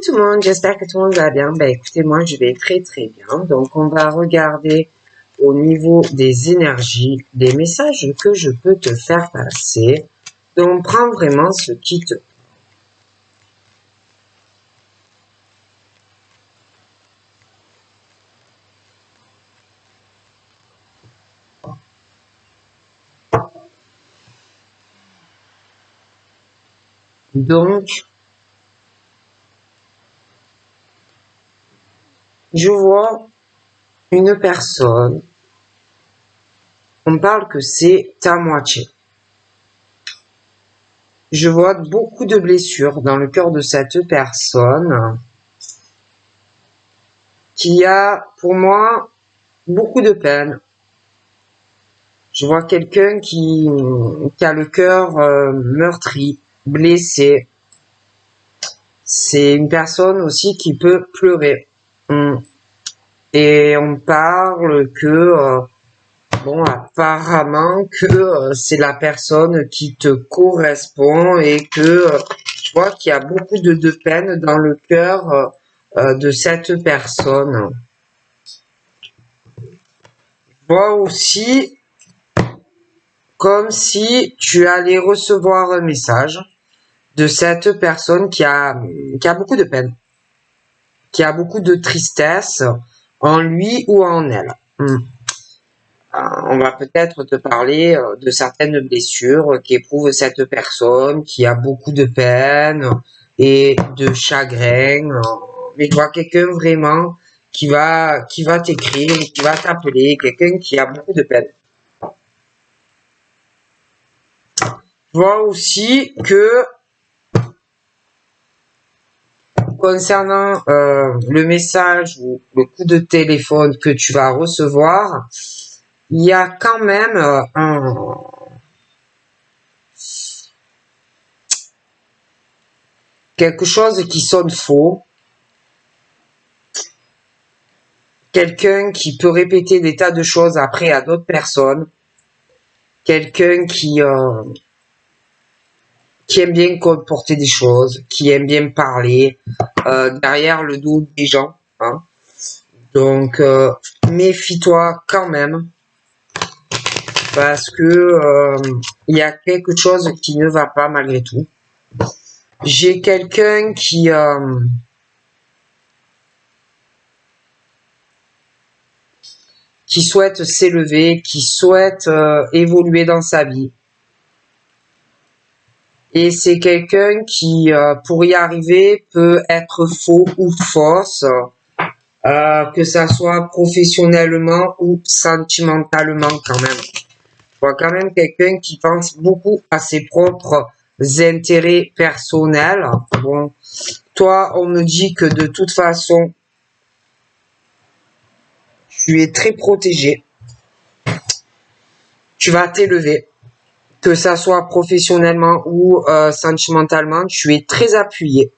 tout le monde, j'espère que tout le monde va bien. Ben écoutez, moi je vais très très bien. Donc on va regarder au niveau des énergies, des messages que je peux te faire passer. Donc prends vraiment ce qui te... Donc, je vois une personne, on parle que c'est ta moitié. Je vois beaucoup de blessures dans le cœur de cette personne qui a, pour moi, beaucoup de peine. Je vois quelqu'un qui a le cœur meurtri, blessé. C'est une personne aussi qui peut pleurer. Et on parle que, bon, apparemment que c'est la personne qui te correspond et que je vois qu'il y a beaucoup de peine dans le cœur de cette personne. Je vois aussi comme si tu allais recevoir un message de cette personne qui a beaucoup de peine, qui a beaucoup de tristesse en lui ou en elle. On va peut-être te parler de certaines blessures qu'éprouve cette personne qui a beaucoup de peine et de chagrin. Mais je vois quelqu'un vraiment qui va t'écrire, qui va t'appeler, quelqu'un qui a beaucoup de peine. Je vois aussi que concernant le message ou le coup de téléphone que tu vas recevoir, il y a quand même quelque chose qui sonne faux. Quelqu'un qui peut répéter des tas de choses après à d'autres personnes. Quelqu'un qui aime bien comporter des choses, qui aime bien parler derrière le dos des gens. Hein. Donc, méfie-toi quand même. Parce que il y a quelque chose qui ne va pas malgré tout. J'ai quelqu'un qui souhaite s'élever, qui souhaite évoluer dans sa vie. Et c'est quelqu'un qui, pour y arriver, peut être faux ou fausse, que ça soit professionnellement ou sentimentalement quand même. Je vois quand même quelqu'un qui pense beaucoup à ses propres intérêts personnels. Bon, toi, on me dit que de toute façon, tu es très protégé. Tu vas t'élever. Que ça soit professionnellement ou sentimentalement, tu es très appuyé.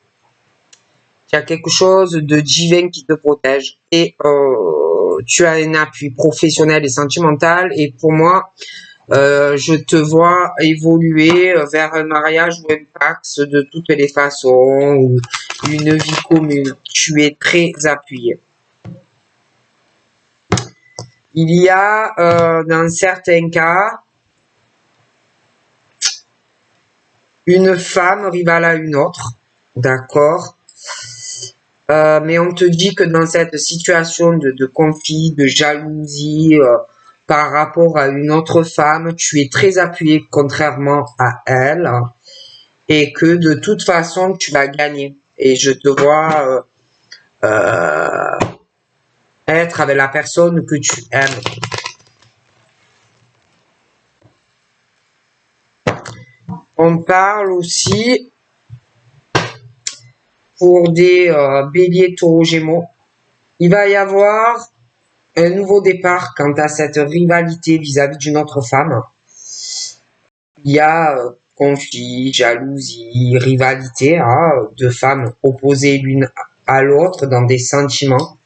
Il y a quelque chose de divin qui te protège. Et tu as un appui professionnel et sentimental. Et pour moi, je te vois évoluer vers un mariage ou un pacte de toutes les façons, ou une vie commune. Tu es très appuyé. Il y a, dans certains cas, une femme rivale à une autre, d'accord, mais on te dit que dans cette situation de conflit, de jalousie, par rapport à une autre femme, tu es très appuyé contrairement à elle, et que de toute façon, tu vas gagner. Et je te vois être avec la personne que tu aimes. On parle aussi pour des béliers, taureaux, gémeaux. Il va y avoir un nouveau départ quant à cette rivalité vis-à-vis d'une autre femme. Il y a conflit, jalousie, rivalité, hein, deux femmes opposées l'une à l'autre dans des sentiments.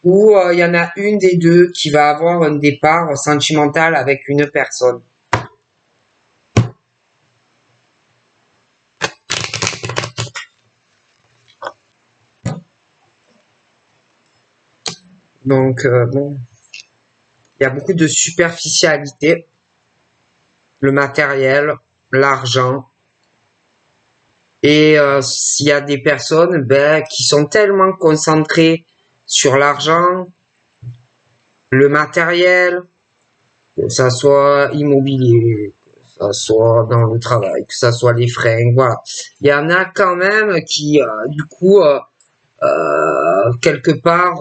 Ou il y en a une des deux qui va avoir un départ sentimental avec une personne. Donc, bon, il y a beaucoup de superficialité, le matériel, l'argent. Et il y a des personnes qui sont tellement concentrées sur l'argent, le matériel, que ça soit immobilier, que ça soit dans le travail, que ça soit les fringues, voilà. Il y en a quand même qui, du coup, quelque part,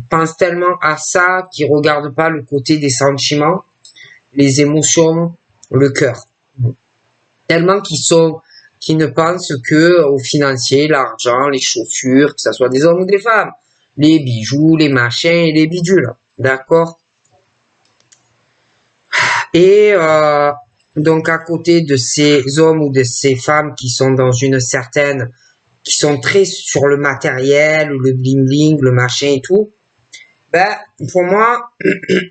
pensent tellement à ça qu'ils regardent pas le côté des sentiments, les émotions, le cœur. Tellement qu'ils ne pensent que au financier, l'argent, les chaussures, que ce soit des hommes ou des femmes, les bijoux, les machins et les bidules. D'accord? Et donc à côté de ces hommes ou de ces femmes qui sont dans une certaine, qui sont très sur le matériel, le bling bling, le machin et tout, pour moi,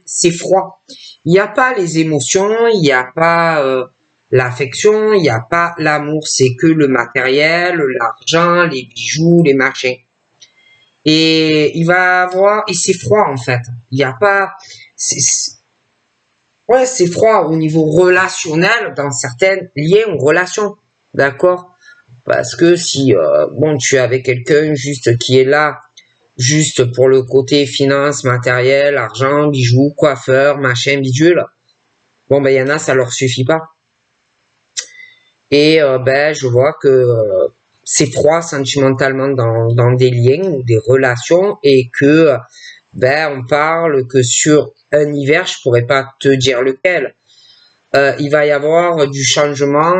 c'est froid. Il n'y a pas les émotions, il n'y a pas l'affection, il n'y a pas l'amour, c'est que le matériel, l'argent, les bijoux, les machins. Et il va avoir, et c'est froid en fait. Il n'y a pas, ouais, c'est froid au niveau relationnel dans certaines liées aux relations, d'accord? Parce que si, bon, tu es avec quelqu'un juste qui est là, juste pour le côté finance, matériel, argent, bijoux, coiffeur, machin, bidule, bon, il y en a, ça leur suffit pas. Et je vois que c'est froid sentimentalement dans des liens ou des relations et que on parle que sur un hiver, je pourrais pas te dire lequel. Il va y avoir du changement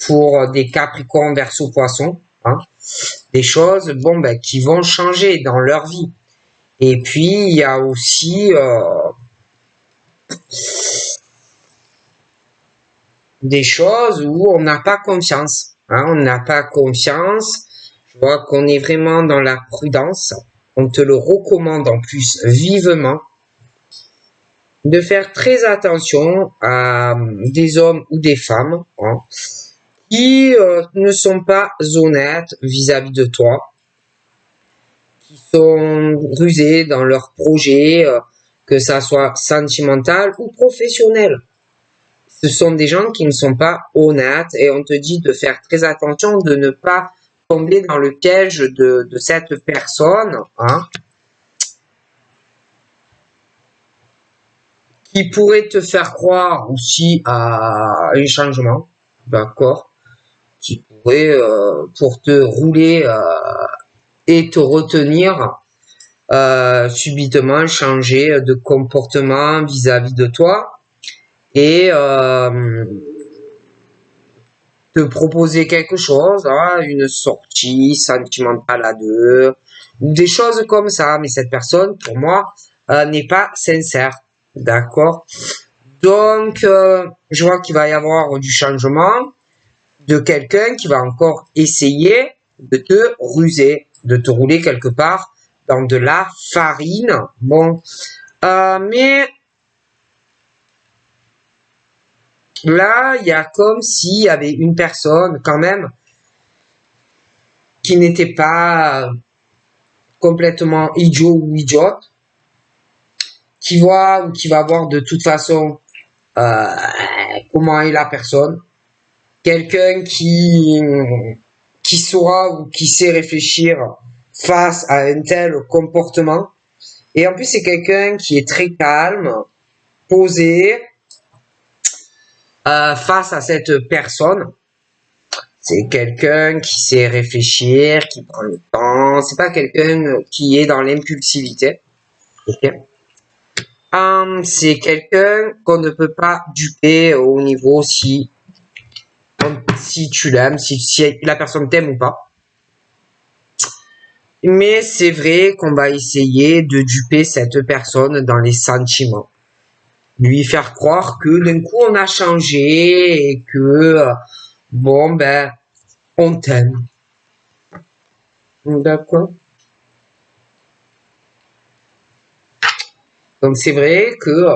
pour des Capricornes, Verseau, Poissons, hein, des choses qui vont changer dans leur vie. Et puis il y a aussi des choses où on n'a pas confiance. Hein, on n'a pas confiance. Je vois qu'on est vraiment dans la prudence. On te le recommande en plus vivement de faire très attention à des hommes ou des femmes hein, qui ne sont pas honnêtes vis-à-vis de toi, qui sont rusés dans leurs projets, que ça soit sentimental ou professionnel. Ce sont des gens qui ne sont pas honnêtes et on te dit de faire très attention de ne pas tomber dans le piège de cette personne hein, qui pourrait te faire croire aussi à un changement, d'accord, qui pourrait pour te rouler et te retenir subitement changer de comportement vis-à-vis de toi et te proposer quelque chose, hein, une sortie sentimentale à deux, ou des choses comme ça. Mais cette personne, pour moi, n'est pas sincère. D'accord? Donc, je vois qu'il va y avoir du changement de quelqu'un qui va encore essayer de te ruser, de te rouler quelque part dans de la farine. Bon, mais là, il y a comme s'il y avait une personne quand même qui n'était pas complètement idiot ou idiote, qui voit ou qui va voir de toute façon comment est la personne. Quelqu'un qui saura ou qui sait réfléchir face à un tel comportement. Et en plus, c'est quelqu'un qui est très calme, posé, face à cette personne. C'est quelqu'un qui sait réfléchir, qui prend le temps. C'est pas quelqu'un qui est dans l'impulsivité. Okay. C'est quelqu'un qu'on ne peut pas duper au niveau si tu l'aimes, si la personne t'aime ou pas. Mais c'est vrai qu'on va essayer de duper cette personne dans les sentiments. Lui faire croire que d'un coup on a changé et que on t'aime. D'accord. Donc c'est vrai que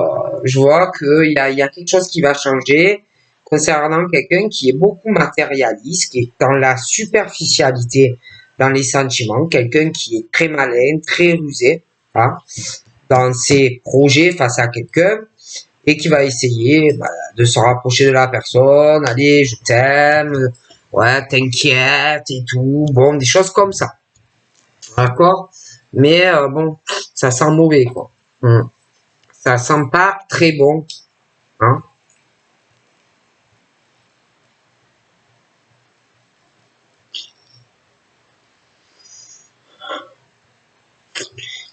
je vois qu'il y a quelque chose qui va changer concernant quelqu'un qui est beaucoup matérialiste, qui est dans la superficialité dans les sentiments, quelqu'un qui est très malin, très rusé, hein, dans ses projets face à quelqu'un, et qui va essayer de se rapprocher de la personne, allez, je t'aime, ouais, t'inquiète et tout, bon, des choses comme ça, d'accord? Mais bon, ça sent mauvais, quoi. Ça sent pas très bon, hein?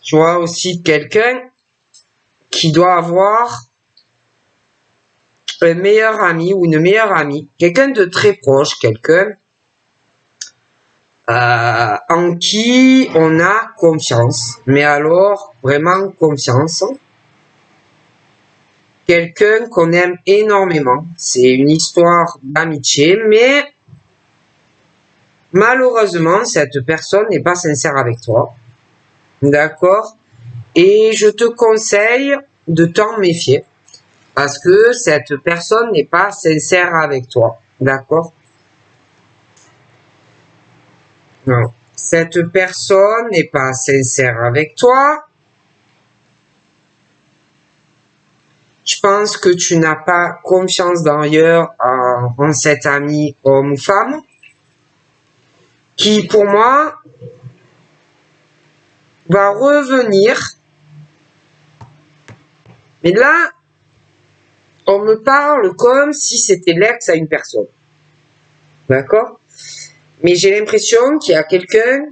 Tu vois aussi quelqu'un qui doit avoir un meilleur ami ou une meilleure amie, quelqu'un de très proche, quelqu'un en qui on a confiance, mais alors vraiment confiance. Quelqu'un qu'on aime énormément, c'est une histoire d'amitié, mais malheureusement, cette personne n'est pas sincère avec toi, d'accord? Et je te conseille de t'en méfier, parce que cette personne n'est pas sincère avec toi, d'accord? Non. Cette personne n'est pas sincère avec toi. Je pense que tu n'as pas confiance d'ailleurs en cet ami homme ou femme qui, pour moi, va revenir. Mais là, on me parle comme si c'était l'ex à une personne. D'accord? Mais j'ai l'impression qu'il y a quelqu'un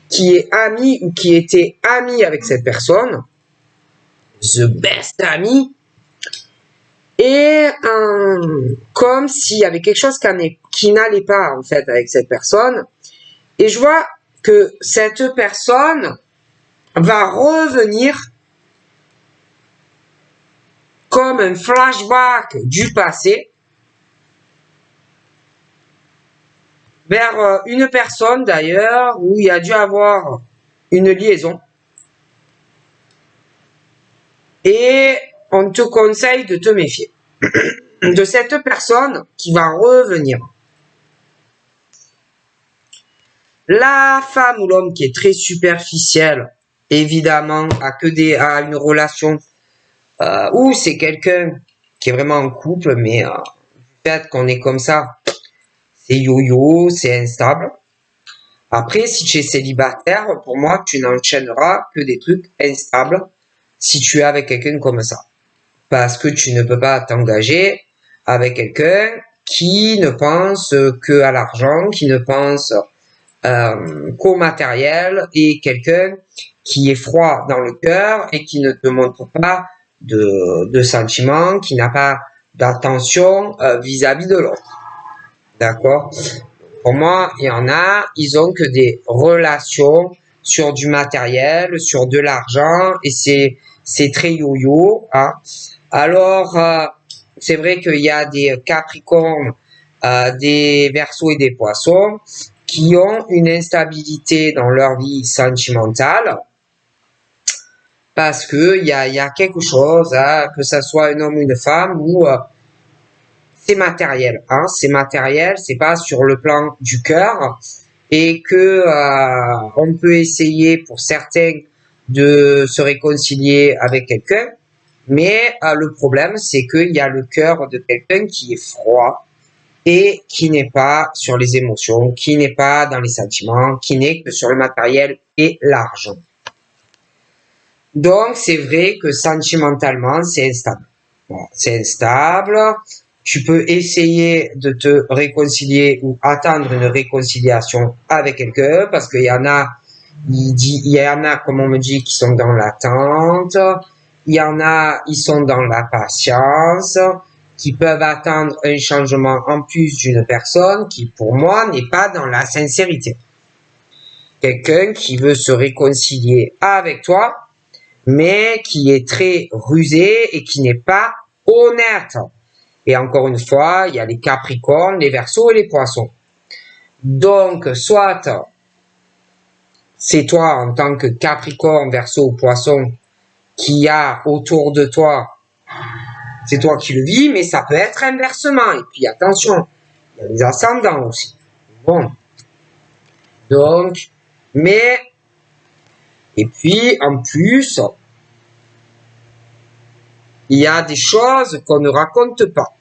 qui est ami ou qui était ami avec cette personne, the best ami, et comme s'il y avait quelque chose qui n'allait pas en fait avec cette personne. Et je vois que cette personne va revenir comme un flashback du passé vers une personne d'ailleurs où il y a dû avoir une liaison. Et on te conseille de te méfier de cette personne qui va revenir. La femme ou l'homme qui est très superficiel, évidemment, a une relation où c'est quelqu'un qui est vraiment en couple, mais le fait qu'on est comme ça, c'est yo-yo, c'est instable. Après, si tu es célibataire, pour moi, tu n'enchaîneras que des trucs instables si tu es avec quelqu'un comme ça. Parce que tu ne peux pas t'engager avec quelqu'un qui ne pense que à l'argent, qui ne pense qu'au matériel, et quelqu'un qui est froid dans le cœur et qui ne te montre pas de sentiments, qui n'a pas d'attention vis-à-vis de l'autre. D'accord? Pour moi, il y en a, ils ont que des relations sur du matériel, sur de l'argent, et c'est très yo-yo, hein. Alors, c'est vrai qu'il y a des Capricornes, des Verseaux et des Poissons qui ont une instabilité dans leur vie sentimentale parce que il y a quelque chose, hein, que ça soit un homme ou une femme, où c'est matériel, hein, c'est matériel, c'est pas sur le plan du cœur, et que on peut essayer pour certains de se réconcilier avec quelqu'un, mais le problème c'est qu'il y a le cœur de quelqu'un qui est froid et qui n'est pas sur les émotions, qui n'est pas dans les sentiments, qui n'est que sur le matériel et l'argent. Donc c'est vrai que sentimentalement c'est instable. Bon, c'est instable. Tu peux essayer de te réconcilier ou attendre une réconciliation avec quelqu'un parce qu'il y en a, il y en a, comme on me dit, qui sont dans l'attente. Il y en a, ils sont dans la patience, qui peuvent attendre un changement en plus d'une personne qui, pour moi, n'est pas dans la sincérité. Quelqu'un qui veut se réconcilier avec toi, mais qui est très rusé et qui n'est pas honnête. Et encore une fois, il y a les Capricornes, les Verseaux et les Poissons. Donc, soit c'est toi en tant que Capricorne, Verseau ou Poisson qui a autour de toi, c'est toi qui le vis, mais ça peut être inversement. Et puis attention, il y a les ascendants aussi. Bon. Donc, mais, et puis, en plus, il y a des choses qu'on ne raconte pas.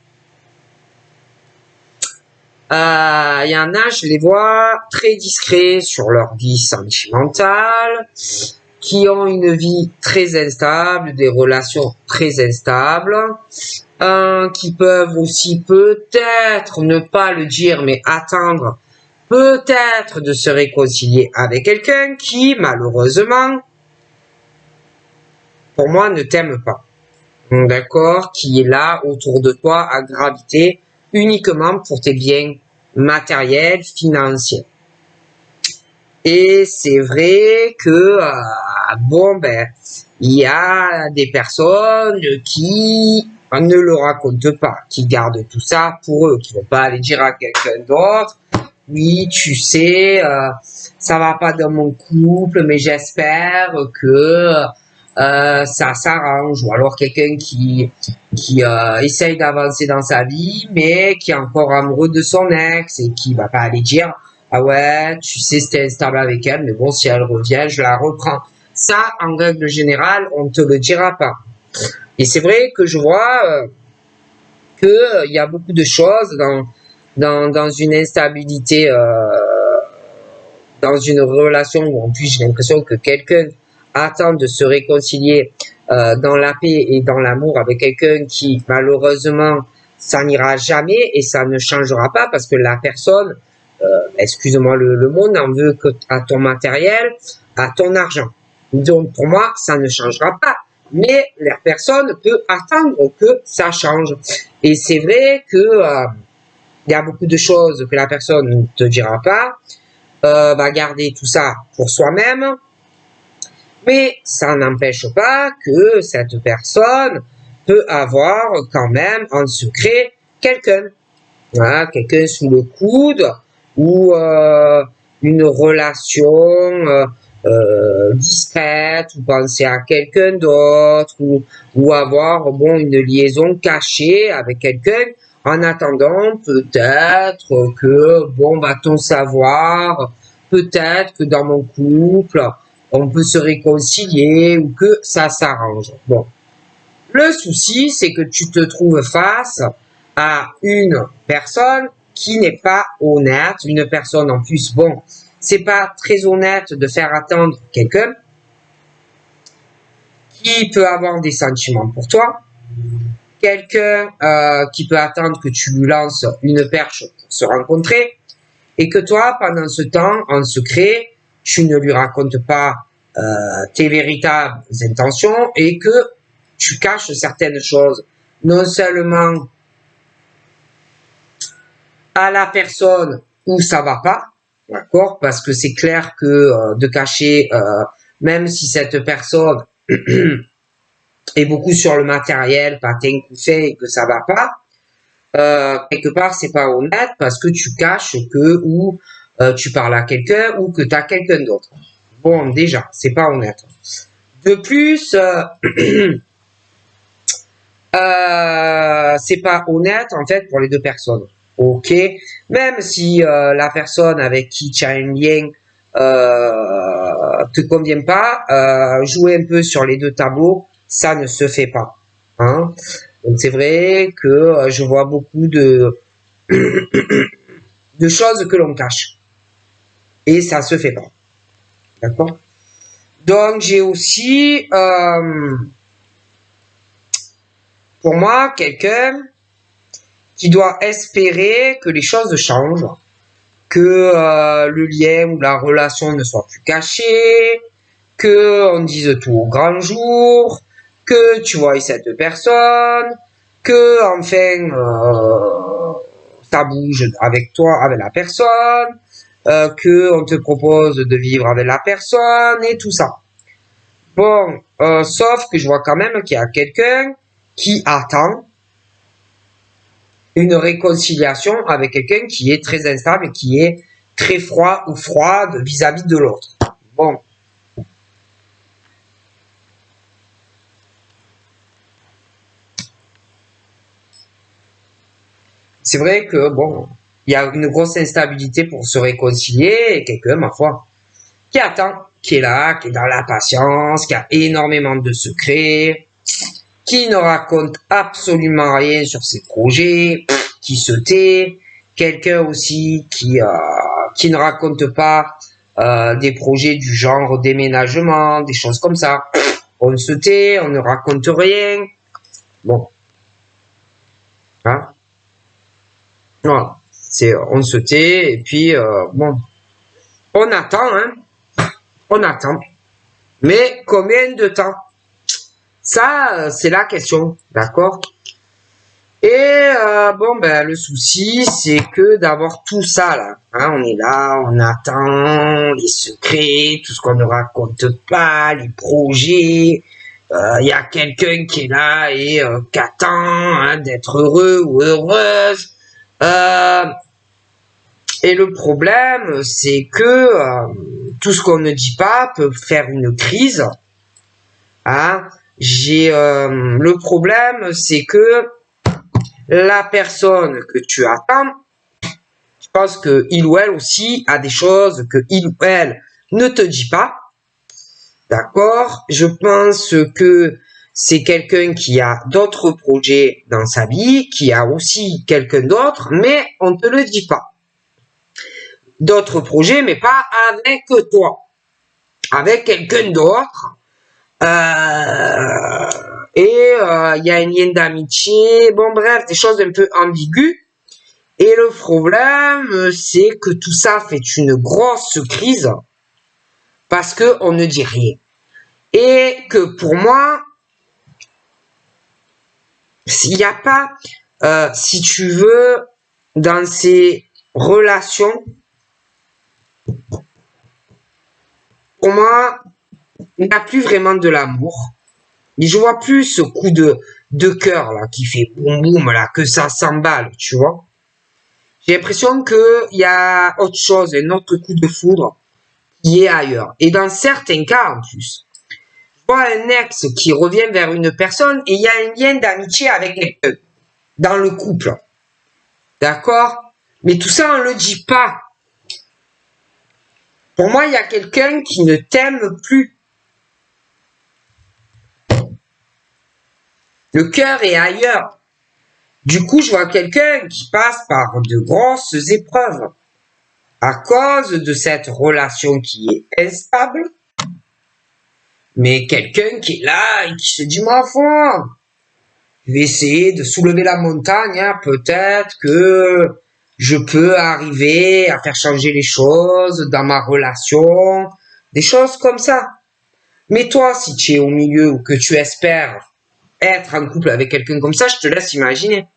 Il y en a, je les vois très discrets sur leur vie sentimentale, qui ont une vie très instable, des relations très instables, qui peuvent aussi peut-être ne pas le dire, mais attendre peut-être de se réconcilier avec quelqu'un qui, malheureusement, pour moi, ne t'aime pas. D'accord? Qui est là autour de toi à graviter uniquement pour tes biens matériels, financiers. Et c'est vrai que, bon, ben, il y a des personnes qui ne le racontent pas, qui gardent tout ça pour eux, qui vont pas aller dire à quelqu'un d'autre, oui, tu sais, ça va pas dans mon couple, mais j'espère que ça s'arrange. Ou alors quelqu'un qui essaye d'avancer dans sa vie, mais qui est encore amoureux de son ex et qui va pas aller dire ah ouais, tu sais, c'était instable avec elle, mais bon, si elle revient, je la reprends. Ça, en règle générale, on ne te le dira pas. Et c'est vrai que je vois que il y a beaucoup de choses dans une instabilité, dans une relation où en plus j'ai l'impression que quelqu'un attend de se réconcilier dans la paix et dans l'amour avec quelqu'un qui malheureusement ça n'ira jamais et ça ne changera pas parce que la personne, excuse-moi le mot, n'en veut que à ton matériel, à ton argent. Donc pour moi ça ne changera pas. Mais la personne peut attendre que ça change. Et c'est vrai que il y a beaucoup de choses que la personne ne te dira pas, va garder tout ça pour soi-même, mais ça n'empêche pas que cette personne peut avoir quand même en secret quelqu'un, voilà, quelqu'un sous le coude ou une relation discrète ou penser à quelqu'un d'autre ou avoir bon une liaison cachée avec quelqu'un en attendant peut-être que bon va-t-on savoir peut-être que dans mon couple on peut se réconcilier ou que ça s'arrange. Bon, le souci c'est que tu te trouves face à une personne qui n'est pas honnête, une personne en plus, bon, c'est pas très honnête de faire attendre quelqu'un qui peut avoir des sentiments pour toi, quelqu'un qui peut attendre que tu lui lances une perche pour se rencontrer, et que toi, pendant ce temps, en secret, tu ne lui racontes pas tes véritables intentions et que tu caches certaines choses, non seulement à la personne où ça va pas, d'accord, parce que c'est clair que de cacher, même si cette personne est beaucoup sur le matériel, patin coup fait et que ça va pas, quelque part c'est pas honnête parce que tu caches que ou tu parles à quelqu'un ou que tu as quelqu'un d'autre. Bon, déjà, c'est pas honnête. De plus, c'est pas honnête en fait pour les deux personnes. Ok, même si la personne avec qui tu as un lien te convient pas, jouer un peu sur les deux tableaux, ça ne se fait pas. Hein. Donc c'est vrai que je vois beaucoup de choses que l'on cache et ça se fait pas. D'accord. Donc j'ai aussi pour moi quelqu'un qui doit espérer que les choses changent, que le lien ou la relation ne soit plus caché, que on dise tout au grand jour, que tu vois cette personne, que enfin ça bouge avec toi, avec la personne, que on te propose de vivre avec la personne et tout ça. Bon, sauf que je vois quand même qu'il y a quelqu'un qui attend une réconciliation avec quelqu'un qui est très instable et qui est très froid ou froide vis-à-vis de l'autre. Bon. C'est vrai que, bon, il y a une grosse instabilité pour se réconcilier, et quelqu'un, ma foi, qui attend, qui est là, qui est dans la patience, qui a énormément de secrets, qui ne raconte absolument rien sur ses projets, qui se tait, quelqu'un aussi qui ne raconte pas des projets du genre déménagement, des choses comme ça. On se tait, on ne raconte rien. Bon. Hein? Voilà. On se tait, et puis, bon. On attend, hein. On attend. Mais combien de temps? Ça, c'est la question, d'accord? Et bon, ben le souci, c'est que d'avoir tout ça là, hein, on est là, on attend les secrets, tout ce qu'on ne raconte pas, les projets. Il y a quelqu'un qui est là et qui attend hein, d'être heureux ou heureuse. Et le problème, c'est que tout ce qu'on ne dit pas peut faire une crise. Hein. Le problème, c'est que la personne que tu attends, je pense que il ou elle aussi a des choses que il ou elle ne te dit pas. D'accord? Je pense que c'est quelqu'un qui a d'autres projets dans sa vie, qui a aussi quelqu'un d'autre, mais on ne te le dit pas. D'autres projets, mais pas avec toi. Avec quelqu'un d'autre. Il y a un lien d'amitié. Bon, bref, des choses un peu ambiguës. Et le problème, c'est que tout ça fait une grosse crise parce que on ne dit rien. Et que pour moi, il n'y a pas, si tu veux, dans ces relations, pour moi, il n'y a plus vraiment de l'amour. Et je vois plus ce coup de cœur là qui fait boum boum là, que ça s'emballe, tu vois. J'ai l'impression qu'il y a autre chose, un autre coup de foudre qui est ailleurs. Et dans certains cas en plus, je vois un ex qui revient vers une personne et il y a un lien d'amitié avec quelqu'un dans le couple. D'accord? Mais tout ça, on le dit pas. Pour moi, il y a quelqu'un qui ne t'aime plus. Le cœur est ailleurs. Du coup, je vois quelqu'un qui passe par de grosses épreuves à cause de cette relation qui est instable. Mais quelqu'un qui est là et qui se dit, ma foi, je vais essayer de soulever la montagne, hein, peut-être que je peux arriver à faire changer les choses dans ma relation, des choses comme ça. Mais toi, si tu es au milieu ou que tu espères être en couple avec quelqu'un comme ça, je te laisse imaginer.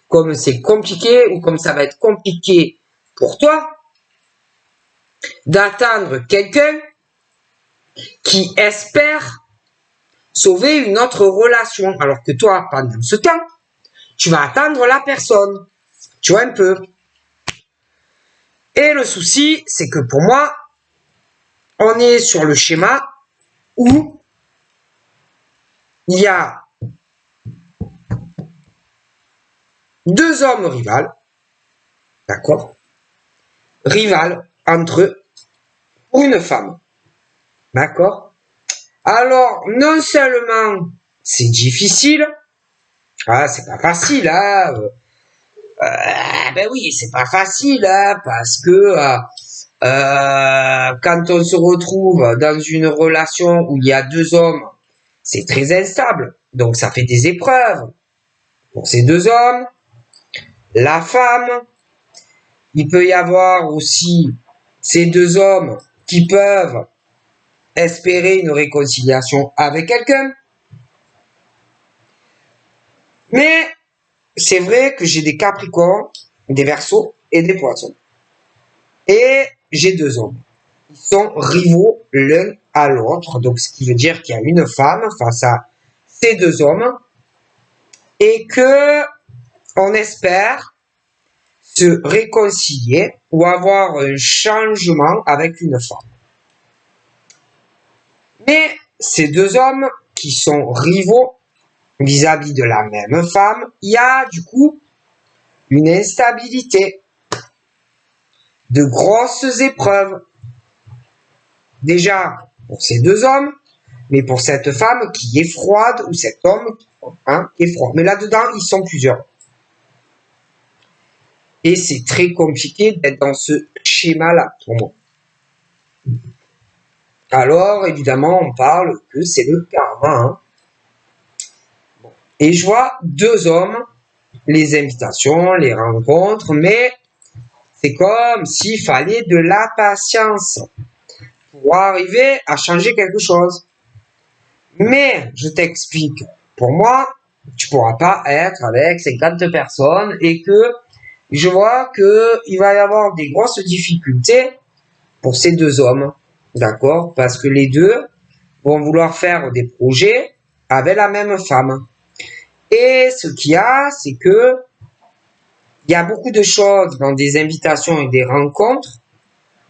Comme c'est compliqué ou comme ça va être compliqué pour toi d'attendre quelqu'un qui espère sauver une autre relation. Alors que toi, pendant ce temps, tu vas attendre la personne. Tu vois un peu. Et le souci, c'est que pour moi, on est sur le schéma où il y a deux hommes rivales, d'accord, rivales entre eux pour une femme, d'accord. Alors, non seulement c'est difficile, c'est pas facile, hein, ben oui, c'est pas facile, hein, parce que quand on se retrouve dans une relation où il y a deux hommes, c'est très instable, donc ça fait des épreuves pour ces deux hommes. La femme, il peut y avoir aussi ces deux hommes qui peuvent espérer une réconciliation avec quelqu'un. Mais c'est vrai que j'ai des Capricornes, des Verseaux et des Poissons. Et j'ai deux hommes. Ils sont rivaux l'un à l'autre. Donc, ce qui veut dire qu'il y a une femme face à ces deux hommes. Et que on espère se réconcilier ou avoir un changement avec une femme. Mais ces deux hommes qui sont rivaux vis-à-vis de la même femme, il y a du coup une instabilité, de grosses épreuves. Déjà, pour ces deux hommes, mais pour cette femme qui est froide ou cet homme qui est froid. Mais là-dedans, ils sont plusieurs. Et c'est très compliqué d'être dans ce schéma-là pour moi. Alors, évidemment, on parle que c'est le karma. Et je vois deux hommes, les invitations, les rencontres, mais c'est comme s'il fallait de la patience pour arriver à changer quelque chose. Mais, je t'explique, pour moi, tu pourras pas être avec 50 personnes et que je vois que il va y avoir des grosses difficultés pour ces deux hommes, d'accord? Parce que les deux vont vouloir faire des projets avec la même femme. Et ce qu'il y a, c'est que il y a beaucoup de choses dans des invitations et des rencontres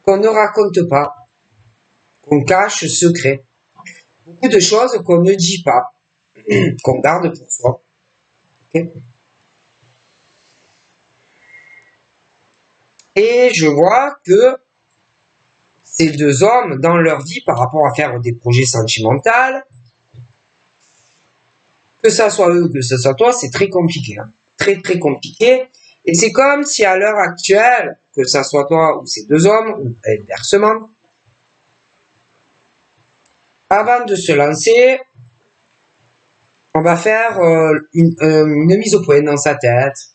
qu'on ne raconte pas, qu'on cache secret. Beaucoup de choses qu'on ne dit pas, qu'on garde pour soi. Okay? Et je vois que ces deux hommes, dans leur vie, par rapport à faire des projets sentimentaux, que ça soit eux, que ce soit toi, c'est très compliqué. Hein. Très, très compliqué. Et c'est comme si à l'heure actuelle, que ça soit toi ou ces deux hommes, ou inversement, avant de se lancer, on va faire une mise au point dans sa tête.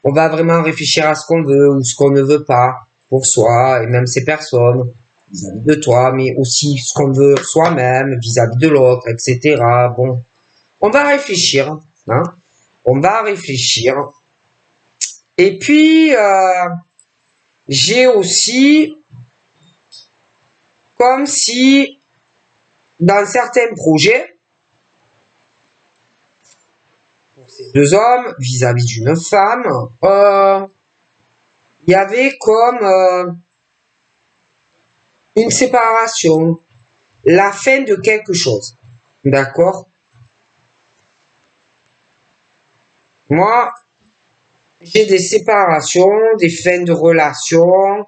On va vraiment réfléchir à ce qu'on veut ou ce qu'on ne veut pas pour soi et même ces personnes vis-à-vis de toi, mais aussi ce qu'on veut soi-même vis-à-vis de l'autre, etc. Bon, on va réfléchir. Hein. On va réfléchir. Et puis, j'ai aussi comme si dans certains projets, pour ces deux hommes vis-à-vis d'une femme, il y avait comme une séparation, la fin de quelque chose. D'accord? Moi, j'ai des séparations, des fins de relations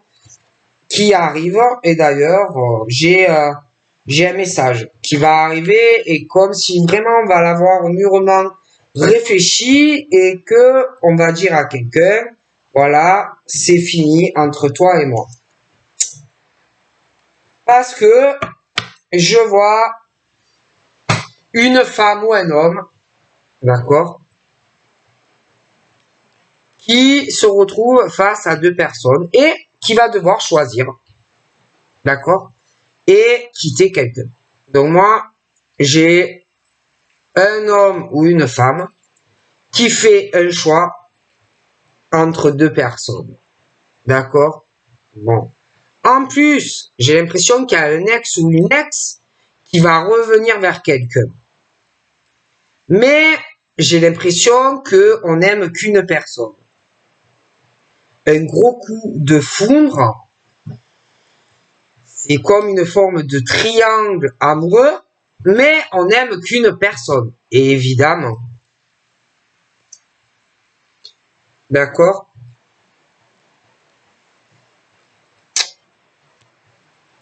qui arrivent. Et d'ailleurs, j'ai un message qui va arriver et comme si vraiment on va l'avoir mûrement réfléchi et que on va dire à quelqu'un, voilà, c'est fini entre toi et moi. Parce que je vois une femme ou un homme, d'accord, qui se retrouve face à deux personnes et qui va devoir choisir, d'accord, et quitter quelqu'un. Donc moi, j'ai un homme ou une femme qui fait un choix entre deux personnes. D'accord? Bon. En plus, j'ai l'impression qu'il y a un ex ou une ex qui va revenir vers quelqu'un. Mais j'ai l'impression qu'on n'aime qu'une personne. Un gros coup de foudre, c'est comme une forme de triangle amoureux, mais on n'aime qu'une personne. Et évidemment. D'accord?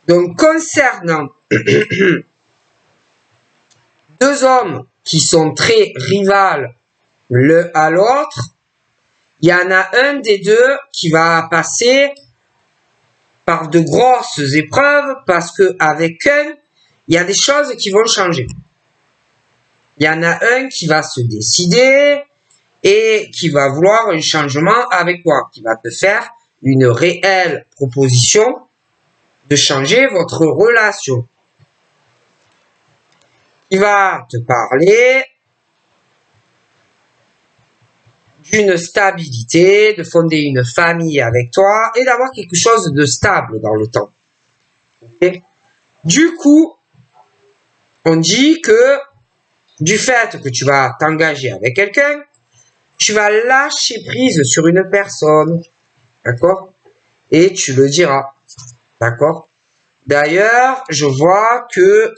Donc, concernant deux hommes qui sont très rivales l'un à l'autre, il y en a un des deux qui va passer par de grosses épreuves parce que avec un, il y a des choses qui vont changer. Il y en a un qui va se décider et qui va vouloir un changement avec toi, qui va te faire une réelle proposition de changer votre relation. Il va te parler d'une stabilité, de fonder une famille avec toi et d'avoir quelque chose de stable dans le temps. Okay? Du coup, on dit que du fait que tu vas t'engager avec quelqu'un, tu vas lâcher prise sur une personne, d'accord? Et tu le diras, d'accord? D'ailleurs, je vois que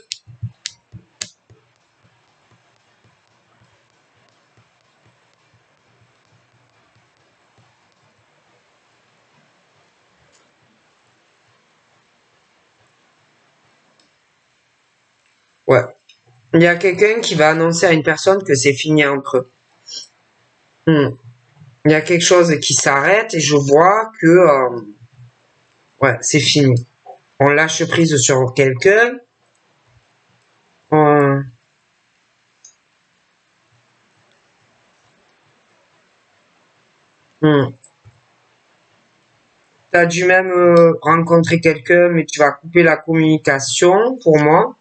Il y a quelqu'un qui va annoncer à une personne que c'est fini entre eux. Il y a quelque chose qui s'arrête et je vois que ouais, c'est fini. On lâche prise sur quelqu'un. Euh, hmm. Tu as dû même rencontrer quelqu'un, mais tu vas couper la communication pour moi.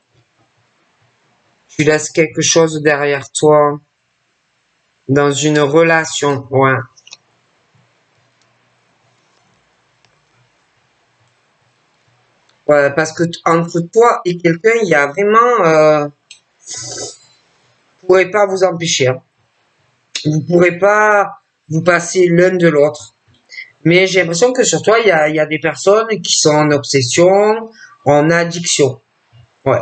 Tu laisses quelque chose derrière toi dans une relation. Ouais. Ouais, parce que entre toi et quelqu'un, il y a vraiment, vous pourrez pas vous empêcher. Hein. Vous pourrez pas vous passer l'un de l'autre. Mais j'ai l'impression que sur toi, il y a des personnes qui sont en obsession, en addiction. Ouais.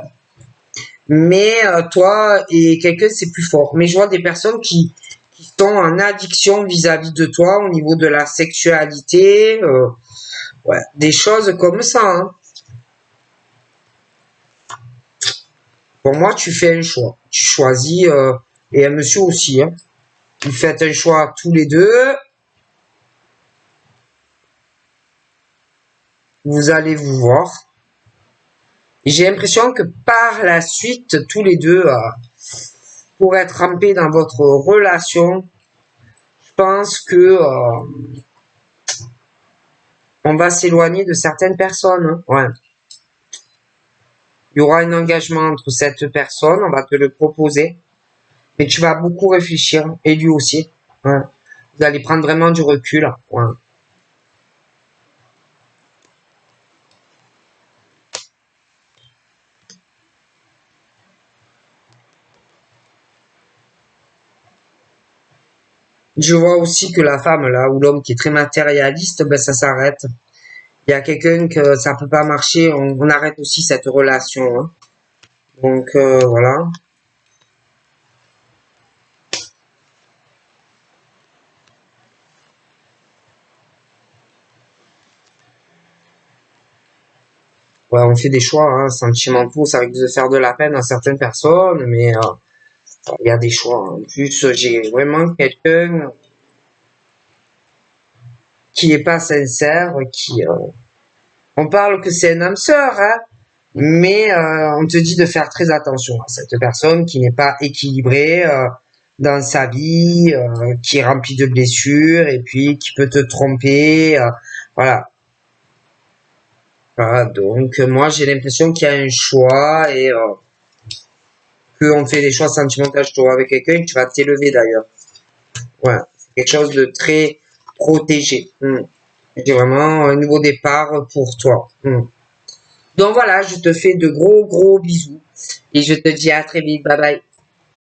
Mais toi et quelqu'un, c'est plus fort. Mais je vois des personnes qui sont en addiction vis-à-vis de toi au niveau de la sexualité. Ouais, des choses comme ça. Hein. Pour moi, tu fais un choix. Tu choisis, et un monsieur aussi. Hein. Vous faites un choix tous les deux. Vous allez vous voir. Et j'ai l'impression que par la suite, tous les deux, pour être rampés dans votre relation, je pense que on va s'éloigner de certaines personnes. Hein. Ouais. Il y aura un engagement entre cette personne, on va te le proposer, mais tu vas beaucoup réfléchir, et lui aussi. Ouais. Vous allez prendre vraiment du recul. Ouais. Je vois aussi que la femme, là, ou l'homme qui est très matérialiste, ben ça s'arrête. Il y a quelqu'un que ça peut pas marcher, on arrête aussi cette relation. Hein. Donc voilà. Ouais, on fait des choix hein, sentimentaux, ça risque de faire de la peine à certaines personnes, mais il y a des choix. Hein. En plus, j'ai vraiment quelqu'un qui est pas sincère, qui on parle que c'est un âme sœur, hein, mais on te dit de faire très attention à cette personne qui n'est pas équilibrée dans sa vie, qui est remplie de blessures et puis qui peut te tromper. Voilà. Voilà. Donc moi j'ai l'impression qu'il y a un choix et qu'on fait des choix sentimentaux. Je te vois avec quelqu'un, tu vas t'élever d'ailleurs. Ouais. C'est quelque chose de très protégé. J'ai vraiment un nouveau départ pour toi. Donc voilà, je te fais de gros bisous et je te dis à très vite. Bye bye.